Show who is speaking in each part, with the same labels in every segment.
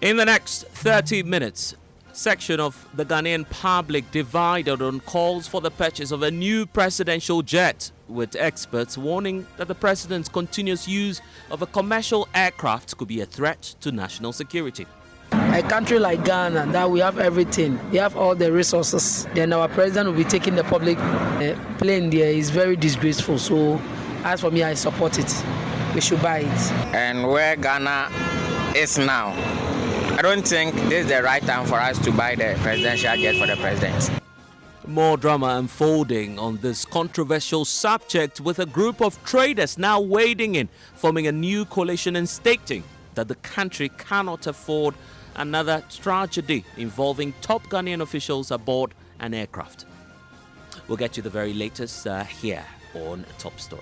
Speaker 1: In the next 30 minutes, section of the Ghanaian public divided on calls for the purchase of a new presidential jet, with experts warning that the president's continuous use of a commercial aircraft could be a threat to national security.
Speaker 2: A country like Ghana, that we have everything, we have all the resources, then our president will be taking the public plane there is very disgraceful. So as for me, I support it. We should buy it.
Speaker 3: And where Ghana is now, I don't think this is the right time for us to buy the presidential jet for the president.
Speaker 1: More drama unfolding on this controversial subject, with a group of traders now wading in, forming a new coalition and stating that the country cannot afford another tragedy involving top Ghanaian officials aboard an aircraft. We'll get you the very latest here on Top Story.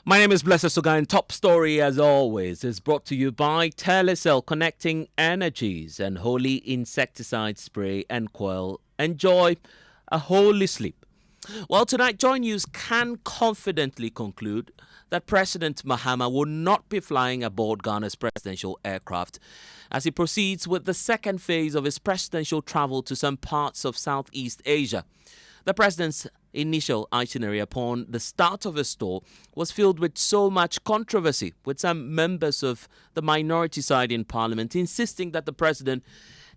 Speaker 1: My name is Blessed Suga, and Top Story, as always, is brought to you by Telecel, connecting energies and holy insecticide spray and coil. Enjoy a holy sleep. Well, tonight, Joy News can confidently conclude that President Mahama will not be flying aboard Ghana's presidential aircraft as he proceeds with the second phase of his presidential travel to some parts of Southeast Asia. The president's initial itinerary upon the start of his tour was filled with so much controversy, with some members of the minority side in parliament insisting that the president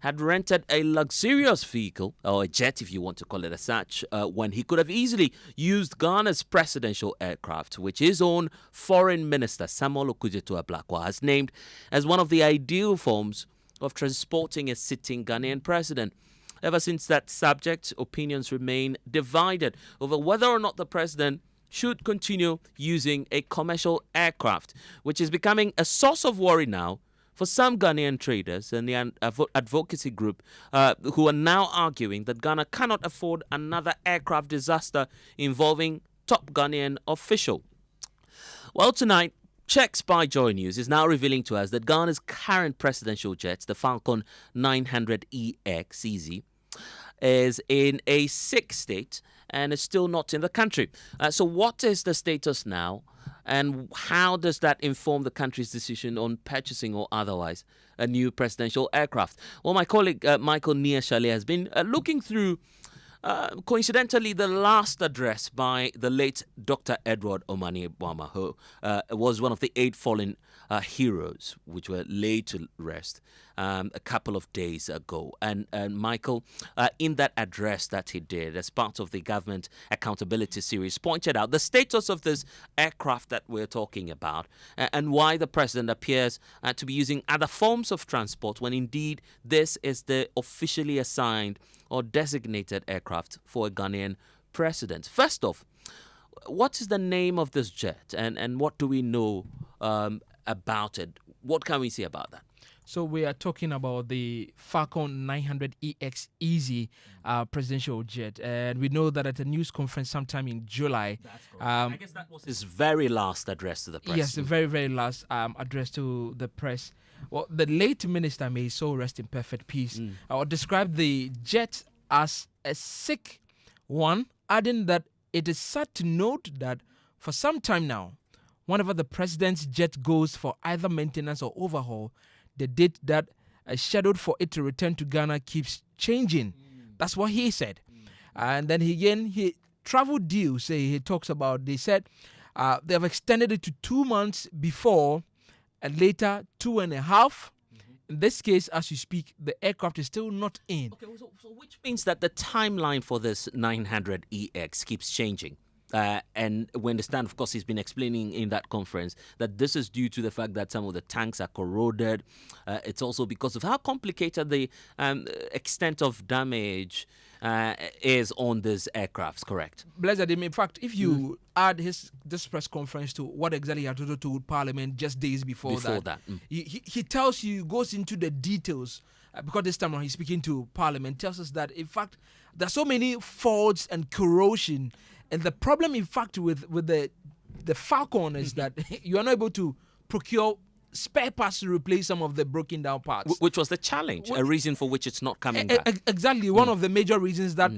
Speaker 1: had rented a luxurious vehicle, or a jet if you want to call it as such, when he could have easily used Ghana's presidential aircraft, which his own foreign minister Samuel Okudzeto-Ablakwa has named as one of the ideal forms of transporting a sitting Ghanaian president. Ever since that subject, opinions remain divided over whether or not the president should continue using a commercial aircraft, which is becoming a source of worry now for some Ghanaian traders and the advocacy group who are now arguing that Ghana cannot afford another aircraft disaster involving top Ghanaian official. Well, tonight, checks by Joy News is now revealing to us that Ghana's current presidential jet, the Falcon 900EX Easy, is in a sick state and is still not in the country. So what is the status now, and how does that inform the country's decision on purchasing or otherwise a new presidential aircraft? Well, my colleague Michael Niashale has been looking through coincidentally, the last address by the late Dr. Edward Omani Mahama, who was one of the 8 fallen heroes which were laid to rest a couple of days ago. And Michael, in that address that he did as part of the government accountability series, pointed out the status of this aircraft that we're talking about and why the president appears to be using other forms of transport when indeed this is the officially assigned or designated aircraft for a Ghanaian president. First off, what is the name of this jet, and what do we know about it? What can we say about that?
Speaker 4: So we are talking about the Falcon 900EX Easy presidential jet. And we know that at a news conference sometime in July.
Speaker 1: I guess that was his very last address to the press.
Speaker 4: Yes, the very, very last address to the press. Well, the late minister, may his soul rest in perfect peace, described the jet as a sick one, adding that it is sad to note that for some time now, whenever the president's jet goes for either maintenance or overhaul, the date that is scheduled for it to return to Ghana keeps changing. That's what he said. And then he travel deals, he talks about, they said they have extended it to 2 months before, and later 2.5. In this case, as you speak, the aircraft is still not in.
Speaker 1: Okay, so which means that the timeline for this 900EX keeps changing. And we understand, of course, he's been explaining in that conference that this is due to the fact that some of the tanks are corroded. It's also because of how complicated the extent of damage is on these aircrafts, correct?
Speaker 4: Blessed, in fact, if you add this press conference to what exactly he had told Parliament just days before that. He tells you, goes into the details, because this time when he's speaking to Parliament, tells us that, in fact, there's so many faults and corrosion, and the problem, in fact, with the Falcon is that you are not able to procure spare parts to replace some of the broken down parts.
Speaker 1: Which was the challenge, a reason for which it's not coming back.
Speaker 4: Exactly. One of the major reasons that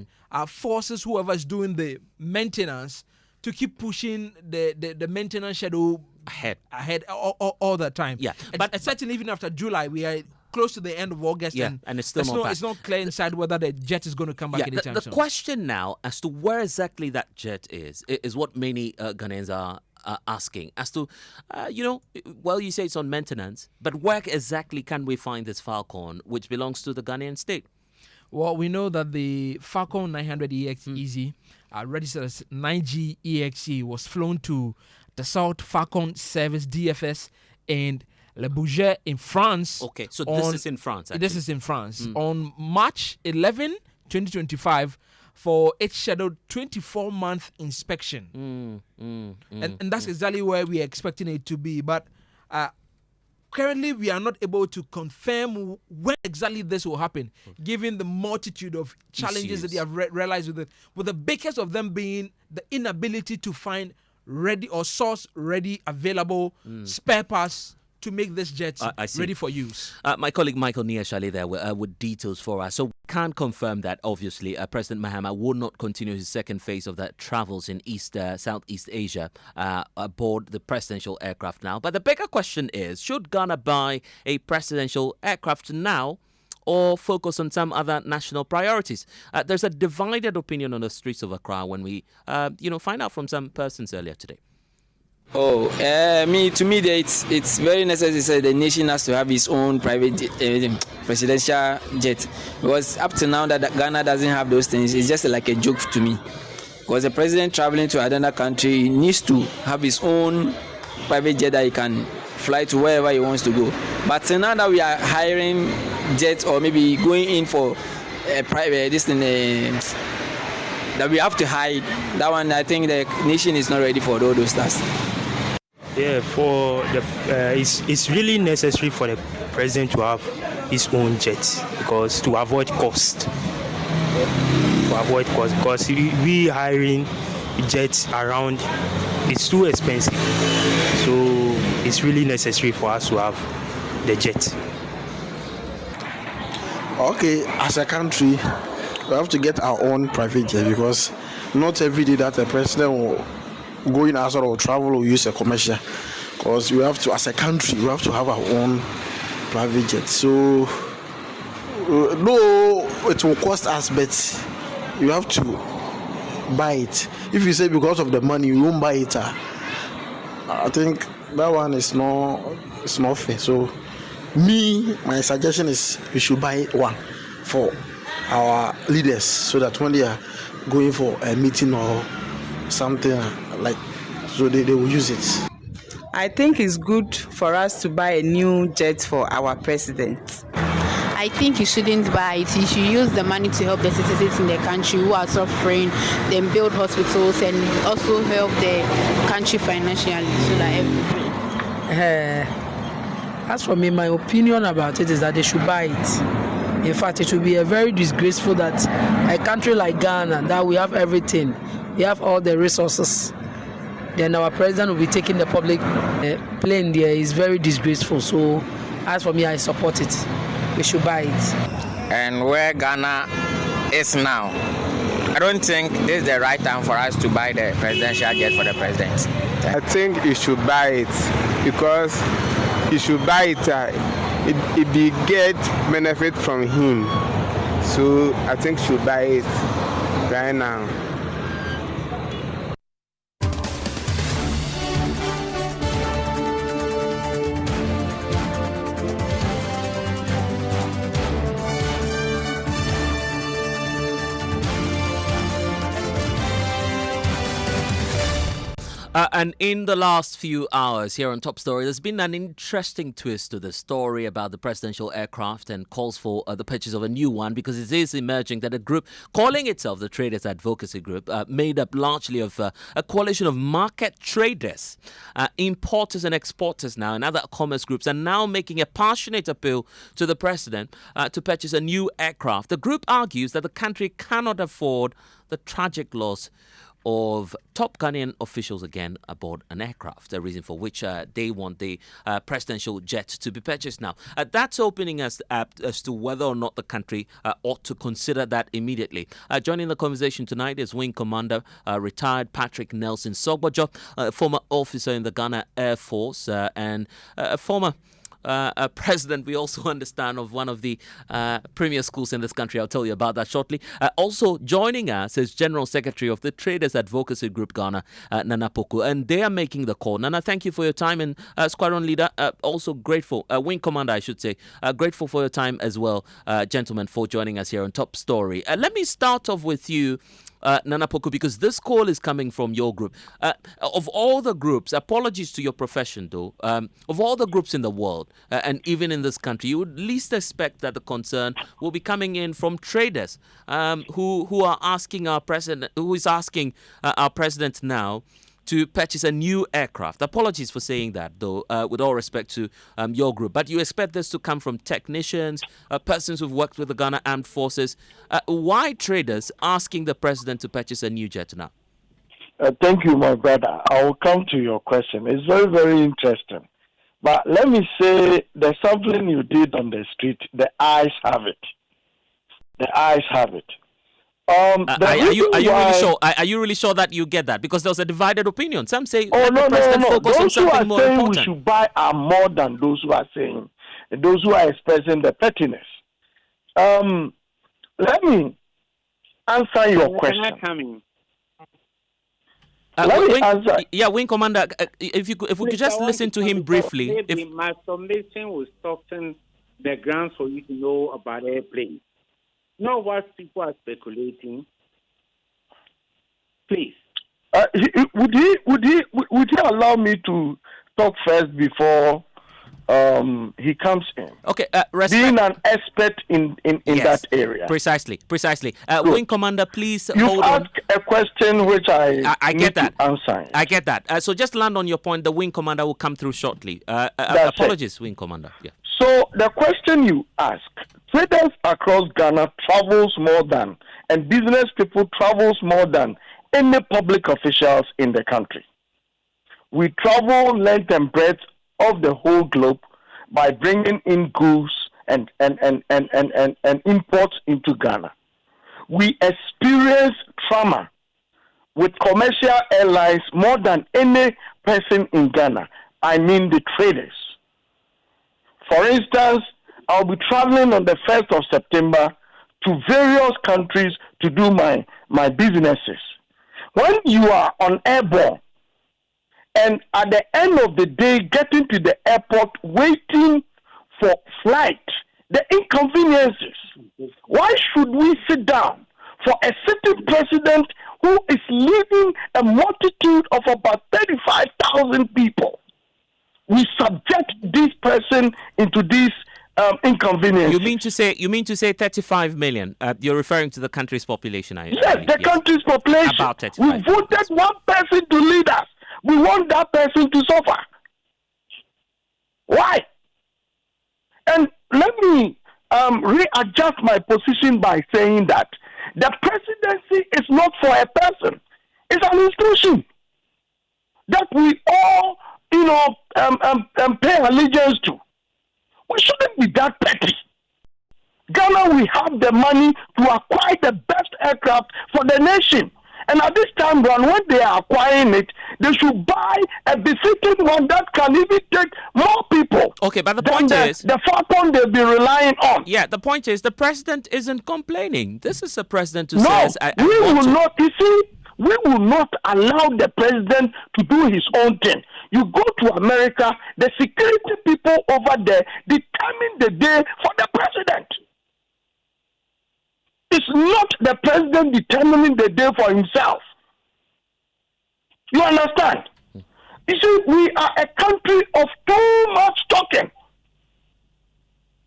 Speaker 4: forces whoever is doing the maintenance to keep pushing the maintenance schedule ahead all the time.
Speaker 1: Yeah.
Speaker 4: But certainly even after July, we are close to the end of August,
Speaker 1: and it's still not back.
Speaker 4: It's not clear inside whether the jet is going to come back anytime soon.
Speaker 1: The question now as to where exactly that jet is what many Ghanaians are asking. As to, you say it's on maintenance, but where exactly can we find this Falcon, which belongs to the Ghanaian state?
Speaker 4: Well, we know that the Falcon 900 EXE, registered as 9G EXE, was flown to the South Falcon Service DFS and Le Bourget in France.
Speaker 1: Okay, so this is in France, actually.
Speaker 4: This is in France. On March 11, 2025, for its scheduled 24-month inspection. And that's exactly where we are expecting it to be. But currently, we are not able to confirm when exactly this will happen, given the multitude of challenges that they have realized with it, with the biggest of them being the inability to find ready or source ready available spare parts to make this jet ready for use.
Speaker 1: My colleague Michael Niashale there with details for us. So we can confirm that, obviously, President Mahama will not continue his second phase of the travels in Southeast Asia aboard the presidential aircraft now. But the bigger question is, should Ghana buy a presidential aircraft now or focus on some other national priorities? There's a divided opinion on the streets of Accra when we find out from some persons earlier today.
Speaker 5: To me, it's very necessary that the nation has to have its own private presidential jet, because up to now that Ghana doesn't have those things, it's just like a joke to me. Because the president traveling to another country needs to have his own private jet that he can fly to wherever he wants to go. But now that we are hiring jets or maybe going in for a private that we have to hide, that one I think the nation is not ready for all those tasks.
Speaker 6: Yeah, it's really necessary for the president to have his own jet, because to avoid cost. Because we hiring jets around, it's too expensive. So it's really necessary for us to have the jet.
Speaker 7: Okay, as a country, we have to get our own private jet, because not every day that a president will go in outside or travel or use a commercial. Because we have to, as a country, we have to have our own private jet. So, no, it will cost us, but you have to buy it. If you say because of the money, you won't buy it. I think that one is not fair. So, my suggestion is we should buy one for our leaders, so that when they are going for a meeting or something like, so they will use it.
Speaker 8: I think it's good for us to buy a new jet for our president.
Speaker 9: I think you shouldn't buy it. You should use the money to help the citizens in the country who are suffering, then build hospitals and also help the country financially, so that everybody.
Speaker 2: As for me, my opinion about it is that they should buy it. In fact, it would be a very disgraceful that a country like Ghana, that we have everything, we have all the resources, then our president will be taking the public plane there. Is very disgraceful. So, as for me, I support it. We should buy it.
Speaker 3: And where Ghana is now, I don't think this is the right time for us to buy the presidential jet for the president.
Speaker 10: I think you should buy it, because you should buy it. It be get benefit from him. So I think you should buy it right now.
Speaker 1: And in the last few hours here on Top Story, there's been an interesting twist to the story about the presidential aircraft and calls for the purchase of a new one, because it is emerging that a group calling itself the Traders Advocacy Group, made up largely of a coalition of market traders, importers and exporters now, and other commerce groups, are now making a passionate appeal to the president to purchase a new aircraft. The group argues that the country cannot afford the tragic loss of top Ghanaian officials again aboard an aircraft, a reason for which they want the presidential jet to be purchased now. That's opening us up as to whether or not the country ought to consider that immediately. Joining the conversation tonight is Wing Commander, retired Patrick Nelson Sogbojo, former officer in the Ghana Air Force and former president, we also understand, of one of the premier schools in this country. I'll tell you about that shortly. Also joining us is General Secretary of the Traders Advocacy Group Ghana, Nana Poku, and they are making the call. Nana, thank you for your time, and Squadron Leader, also grateful, Wing Commander, I should say, grateful for your time as well, gentlemen, for joining us here on Top Story. Let me start off with you, Nana Poku, because this call is coming from your group. Of all the groups, apologies to your profession though, of all the groups in the world, and even in this country, you would least expect that the concern will be coming in from traders who are asking our president, who is asking our president now to purchase a new aircraft. Apologies for saying that, though, with all respect to your group. But you expect this to come from technicians, persons who've worked with the Ghana Armed Forces. Why traders asking the president to purchase a new jet now?
Speaker 11: Thank you, my brother. I will come to your question. It's very, very interesting. But let me say, there's something you did on the street. The eyes have it. The eyes have it.
Speaker 1: Are you really sure? Are you really sure that you get that? Because there was a divided opinion. Some say the president focus on something more important.
Speaker 11: We should buy are more than those who are saying, those who are expressing the pettiness. Let me answer your question.
Speaker 1: Wing Commander, if we could just listen to him briefly.
Speaker 12: My submission was talking the grounds for you to know about airplanes. Not what people are speculating. Please.
Speaker 11: Would he allow me to talk first before he comes in?
Speaker 1: Okay.
Speaker 11: Being an expert in
Speaker 1: yes,
Speaker 11: that area.
Speaker 1: Precisely. Wing Commander, please hold
Speaker 11: on. You asked a question which I
Speaker 1: get that.
Speaker 11: Answer.
Speaker 1: I get that. So just land on your point. The Wing Commander will come through shortly. Apologies, Wing Commander. Yeah.
Speaker 11: So the question you ask, traders across Ghana travels more than, and business people travels more than any public officials in the country. We travel length and breadth of the whole globe by bringing in goods and imports into Ghana. We experience trauma with commercial airlines more than any person in Ghana. I mean the traders. For instance, I'll be traveling on the 1st of September to various countries to do my businesses. When you are on airborne, and at the end of the day, getting to the airport, waiting for flight, the inconveniences. Why should we sit down for a sitting president who is leading a multitude of about 35,000 people? We subject this person into this inconvenience.
Speaker 1: You mean to say 35 million? You're referring to the country's population,
Speaker 11: Yes, the country's population.
Speaker 1: About 35.
Speaker 11: We voted one person to lead us. We want that person to suffer. Why? And let me readjust my position by saying that the presidency is not for a person. It's an institution that we all, pay allegiance to. We shouldn't be that petty. Ghana, we have the money to acquire the best aircraft for the nation. And at this time round, when they are acquiring it, they should buy a befitting one that can even take more people.
Speaker 1: Okay, but the point is...
Speaker 11: The Falcon they'll be relying on.
Speaker 1: Yeah, the point is the president isn't complaining. This is a president who
Speaker 11: no,
Speaker 1: says...
Speaker 11: we will not, you see, we will not allow the president to do his own thing. You go to America, the security people over there determine the day for the president. It's not the president determining the day for himself. You understand? You see, we are a country of too much talking.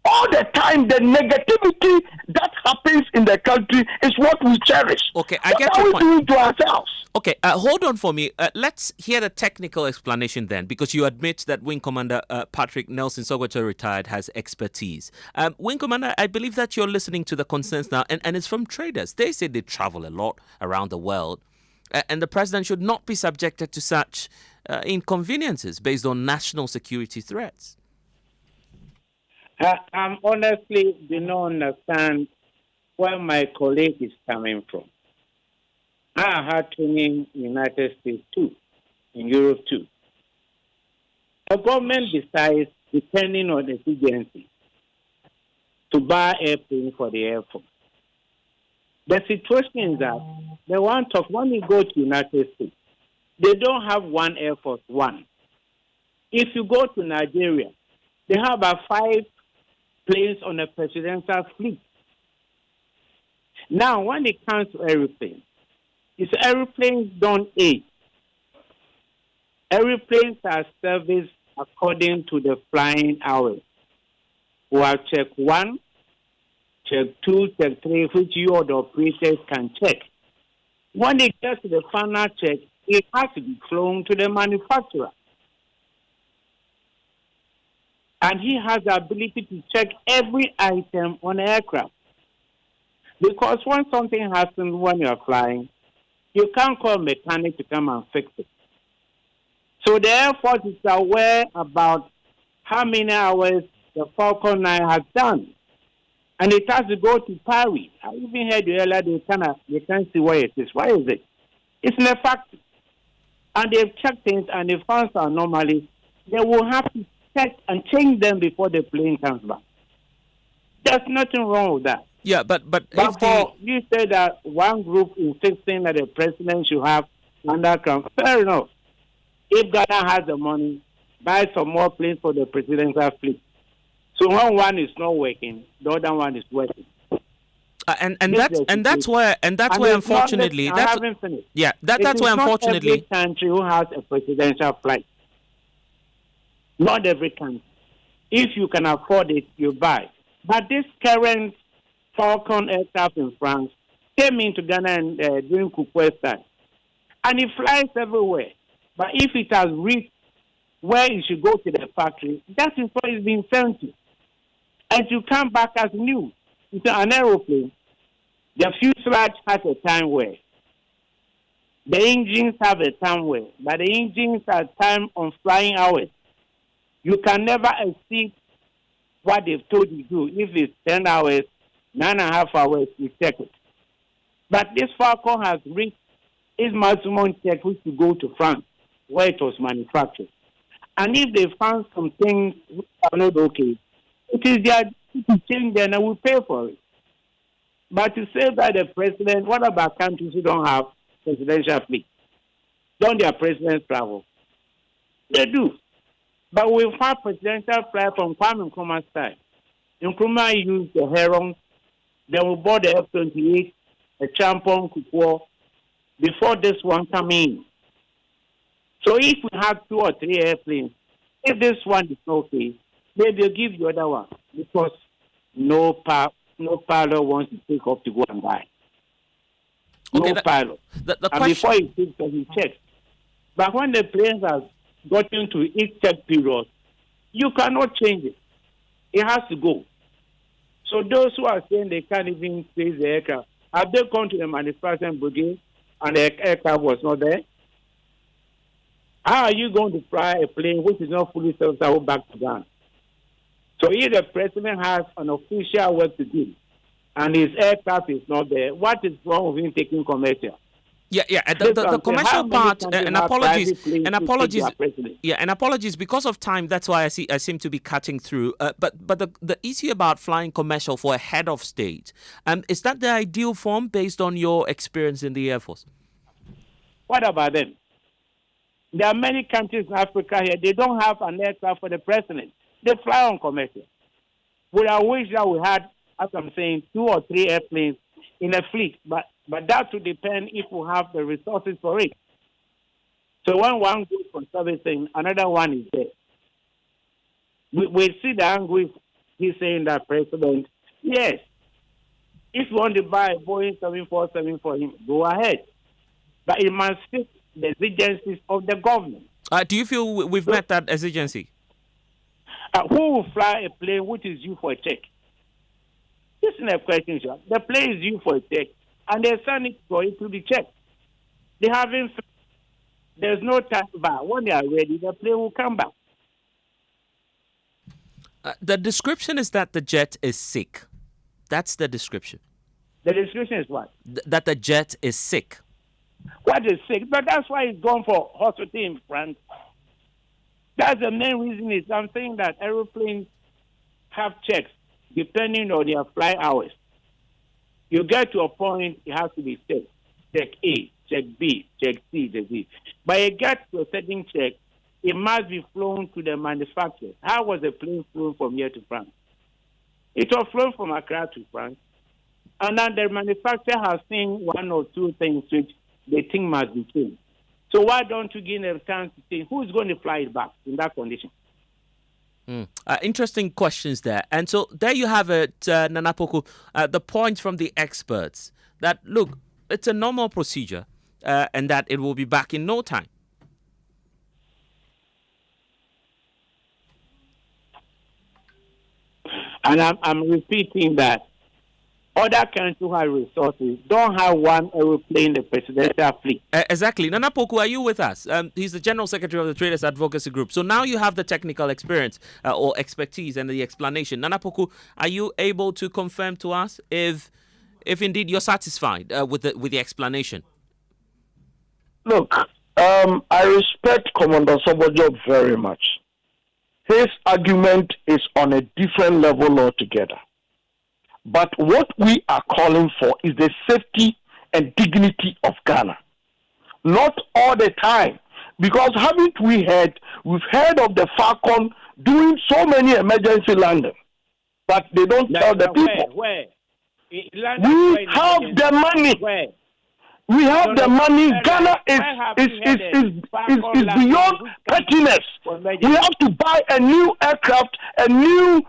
Speaker 11: All the time, the negativity that happens in the country is what we cherish.
Speaker 1: Okay, I get
Speaker 11: your
Speaker 1: your
Speaker 11: point. What
Speaker 1: point.
Speaker 11: are we doing to ourselves?
Speaker 1: Okay, hold on for me. Let's hear the technical explanation then, because you admit that Wing Commander Patrick Nelson Sokoto retired has expertise. Wing Commander, I believe that you're listening to the concerns now, and it's from traders. They say they travel a lot around the world, and the president should not be subjected to such inconveniences based on national security threats.
Speaker 12: I honestly do not understand where my colleague is coming from. I had training in the United States too, in Europe too. The government decides, depending on the agency, to buy airplanes for the Air Force. The situation is that when you go to the United States, they don't have one Air Force One. If you go to Nigeria, they have about 5 planes on a presidential fleet. Now, when it comes to airplanes, it's airplanes don't age. Airplanes are serviced according to the flying hours. We have check 1, check 2, check 3, which you or the operators can check. When it gets to the final check, it has to be flown to the manufacturer. And he has the ability to check every item on the aircraft. Because when something happens when you're flying, you can't call a mechanic to come and fix it. So the Air Force is aware about how many hours the Falcon 9 has done. And it has to go to Paris. I even heard earlier they can't see where it is. Why is it? It's in a factory. And they've checked things and they found some anomalies. They will have to check and change them before the plane comes back. There's nothing wrong with that.
Speaker 1: Yeah, but
Speaker 12: you say that one group insisting that the president should have underground. Fair enough. If Ghana has the money, buy some more planes for the presidential fleet. So when one is not working, the other one is working.
Speaker 1: That's why unfortunately
Speaker 12: I haven't finished.
Speaker 1: Yeah, that's why unfortunately
Speaker 12: every country who has a presidential flight. Not every country. If you can afford it, you buy. But this current Falcon aircraft in France came into Ghana and during Kukwes time. And it flies everywhere. But if it has reached where it should go to the factory, that is what it's been sent to. And you come back as new. It's an aeroplane. The fuselage has a time wear. The engines have a time wear. But the engines have time on flying hours. You can never exceed what they've told you to do. If it's 10 hours, 9.5 hours, you check it. But this Falcon has reached its maximum check, which to go to France, where it was manufactured. And if they found some things which are not okay, it is their duty to change them and we pay for it. But to say that the president, what about countries who don't have presidential fleet? Don't their presidents travel? They do. But we've had presidential flight from Kwame Nkrumah's time. Nkrumah used the Herons, then we bought the F-28, the Champon, Kufuor, before this one came in. So if we have 2 or 3 airplanes, if this one is okay, maybe they'll give the other one because no pilot wants to take off to go and buy. No pilot. And before he takes off, he checks. But when the planes have gotten to its check period, you cannot change it. It has to go. So those who are saying they can't even place the aircraft, have they gone to the manufacturing brigade and the aircraft was not there? How are you going to fly a plane which is not fully serviceable back to Ghana? So if the president has an official work to do and his aircraft is not there, what is wrong with him taking commercial?
Speaker 1: The commercial part, and apologies because of time. That's why I seem to be cutting through. But the issue about flying commercial for a head of state, is that the ideal form based on your experience in the Air Force?
Speaker 12: What about them? There are many countries in Africa here. They don't have an aircraft for the president. They fly on commercial. Would I wish that we had, as I'm saying, 2 or 3 airplanes in a fleet, but that would depend if we have the resources for it. So when one goes for servicing, another one is there. We see the angle if he's saying that president, yes, if you want to buy a Boeing 747 for him, go ahead. But it must fit the exigencies of the government.
Speaker 1: Do you feel we've met that exigency?
Speaker 12: Who will fly a plane which is due for a check? This is a question, sir. The plane is due for a check, and they're sending for it to be checked. They haven't. There's no time back. When they are ready, the plane will come back.
Speaker 1: The description is that the jet is sick. That's the description.
Speaker 12: The description is what?
Speaker 1: That the jet is sick.
Speaker 12: What is sick? But that's why it's gone for hospital in France. That's the main reason is I'm saying that aeroplanes have checks depending on their flight hours. You get to a point, it has to be checked. Check A, check B, check C, check D. But you get to a certain check, it must be flown to the manufacturer. How was the plane flown from here to France? It was flown from Accra to France. And then the manufacturer has seen one or two things which they think must be changed. So why don't you give them a chance to say who's going to fly it back in that condition?
Speaker 1: Interesting questions there. And so there you have it, Nana Poku, the point from the experts that, look, it's a normal procedure and that it will be back in no time.
Speaker 12: And I'm repeating that other countries who have resources don't have one aeroplane in the presidential fleet.
Speaker 1: Exactly. Nana Poku, are you with us? He's the General Secretary of the Traders Advocacy Group. So now you have the technical experience or expertise and the explanation. Nana Poku, are you able to confirm to us if indeed you're satisfied with the explanation?
Speaker 11: Look, I respect Commander Sobojo very much. His argument is on a different level altogether. But what we are calling for is the safety and dignity of Ghana. Not all the time. Because we've heard of the Falcon doing so many emergency landings, but they don't tell the people.
Speaker 12: Where?
Speaker 11: We have the money.
Speaker 12: Where?
Speaker 11: We have the money. Ghana is beyond pettiness. We have to buy a new aircraft, a new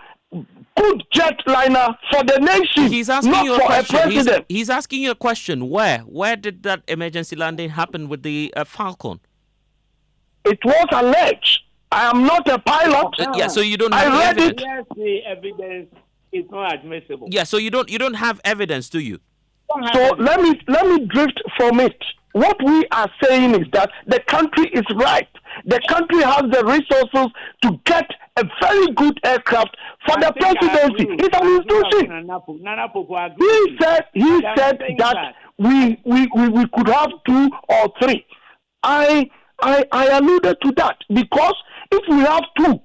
Speaker 11: good jetliner for the nation.
Speaker 1: He's asking
Speaker 11: not
Speaker 1: you a
Speaker 11: for
Speaker 1: question.
Speaker 11: a president.
Speaker 1: He's asking you a question. Where did that emergency landing happen with the Falcon?
Speaker 11: It was alleged. I am not a pilot.
Speaker 1: Yeah, so you don't have
Speaker 11: I read
Speaker 1: evidence.
Speaker 11: it.
Speaker 12: Yes, the evidence is not admissible.
Speaker 1: Yeah, so you don't have evidence, do you?
Speaker 11: So let me drift from it. What we are saying is that the country is right. The country has the resources to get a very good aircraft for the presidency. It's an institution. He said that we could have 2 or 3. I alluded to that because if we have 2,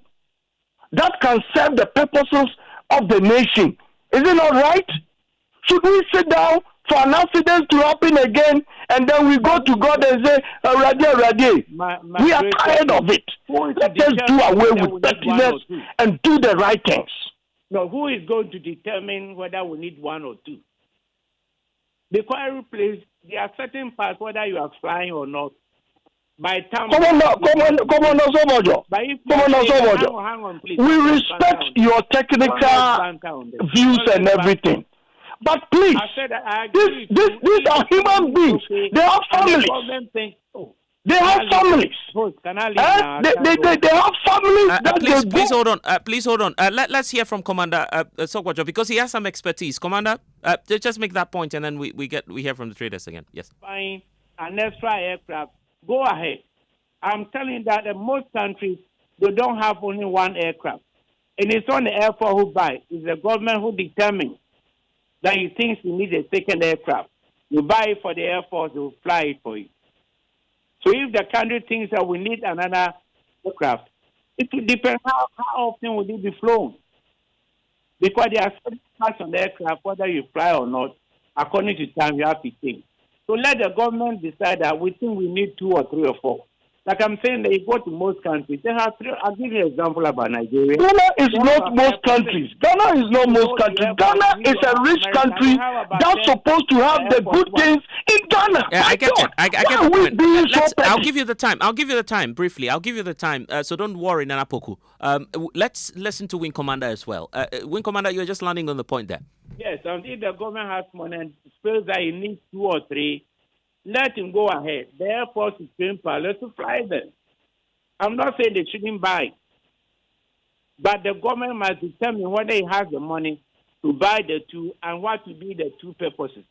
Speaker 11: that can serve the purposes of the nation. Is it not right? Should we sit down for an accident to happen again and then we go to God and say, Radie? We are tired of it. Let us do away with pettiness and do the right things.
Speaker 12: No, who is going to determine whether we need 1 or 2? Because every place, there are certain parts, whether you are flying or not. By time,
Speaker 11: Come on, Sobojo.
Speaker 12: Hang on, please.
Speaker 11: We respect your technical views and everything. But please, these are human beings. They have families. They have families. They have families.
Speaker 1: Please hold on. Please hold on. Let's hear from Commander Sokwajo because he has some expertise. Commander, just make that point and then we hear from the traders again. Yes.
Speaker 12: Buying an extra aircraft. Go ahead. I'm telling you that in most countries, they don't have only one aircraft. And it's not the Air Force who buy. It's the government who determines that you think you need a second aircraft. You buy it for the Air Force, they will fly it for you. So if the country thinks that we need another aircraft, it will depend how often will it be flown. Because there are certain parts on the aircraft, whether you fly or not, according to time you have to take. So let the government decide that we think we need 2 or 3 or 4. Like I'm saying, they go to most countries. They have three. I'll give you an example about Nigeria.
Speaker 11: Ghana is not most countries. Ghana is not most countries. Ghana is a rich country that's supposed to have the good things in Ghana.
Speaker 1: Yeah, I get it. I get
Speaker 11: Why
Speaker 1: the
Speaker 11: we
Speaker 1: point.
Speaker 11: being so
Speaker 1: I'll
Speaker 11: petty?
Speaker 1: give you the time. I'll give you the time briefly. I'll give you the time. So don't worry, Nana Poku. Let's listen to Wing Commander as well. Wing Commander, you're just landing on the point there.
Speaker 12: Yes, and if the government has money and feels that it needs 2 or 3, let him go ahead. The Air Force is trained pilots to fly them. I'm not saying they shouldn't buy, but the government must determine whether it has the money to buy the 2 and what to be the 2 purposes.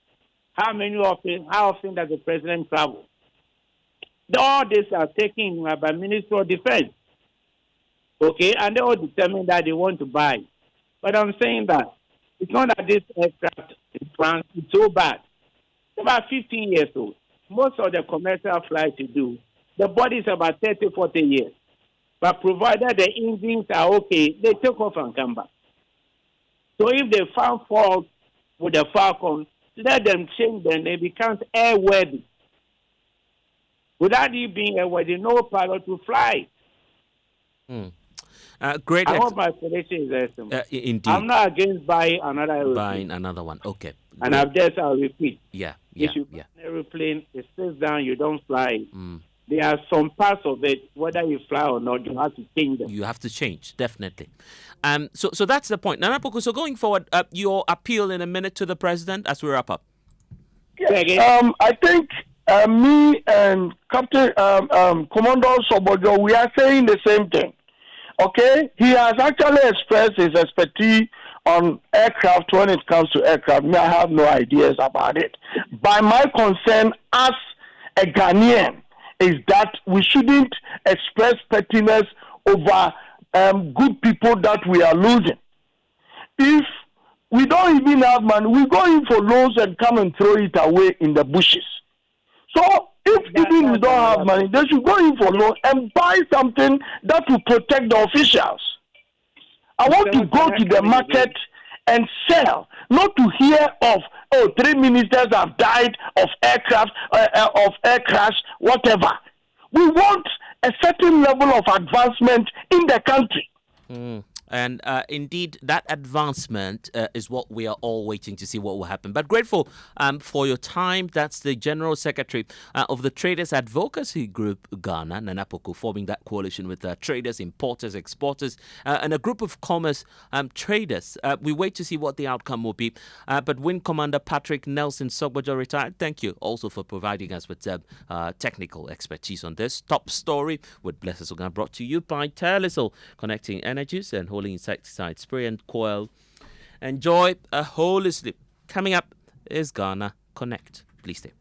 Speaker 12: How often does the president travel? All these are taken by Ministry of Defense. Okay, and they all determine that they want to buy. But I'm saying that it's not that this aircraft in France is so bad. It's about 15 years old. Most of the commercial flights you do, the body is about 30, 40 years. But provided the engines are okay, they take off and come back. So if they found fault with the Falcon, let them change them. They become airworthy. Without it being airworthy, no pilot will fly.
Speaker 1: Great.
Speaker 12: I hope my selection is estimate.
Speaker 1: Indeed.
Speaker 12: I'm not against buying another aeroplane.
Speaker 1: Buying another one. Okay.
Speaker 12: And I'll repeat.
Speaker 1: Yeah.
Speaker 12: If you buy an aeroplane, it sits down, you don't fly. There are some parts of it, whether you fly or not, you have to change them.
Speaker 1: You have to change, definitely. So that's the point. Nana Poku, so going forward, your appeal in a minute to the president as we wrap up.
Speaker 11: I think me and Captain Commodore Sobojo, we are saying the same thing. Okay? He has actually expressed his expertise on aircraft when it comes to aircraft. Me, I have no ideas about it. By my concern as a Ghanaian is that we shouldn't express pettiness over good people that we are losing. If we don't even have money, we go in for loans and come and throw it away in the bushes. So if even we don't have money, they should go in for loan and buy something that will protect the officials. I want to go to the market and sell, not to hear of, 3 ministers have died of aircraft, of air crash, whatever. We want a certain level of advancement in the country.
Speaker 1: And indeed, that advancement is what we are all waiting to see what will happen. But grateful for your time. That's the General Secretary of the Traders Advocacy Group Ghana, Nana Poku, forming that coalition with traders, importers, exporters, and a group of commerce traders. We wait to see what the outcome will be. But Wing Commander Patrick Nelson Sogbojo retired. Thank you also for providing us with technical expertise on this. Top story with Blessed Sugan, brought to you by Telisol, connecting energies and holy insecticide spray and coil. Enjoy a holy sleep. Coming up is Ghana Connect. Please stay.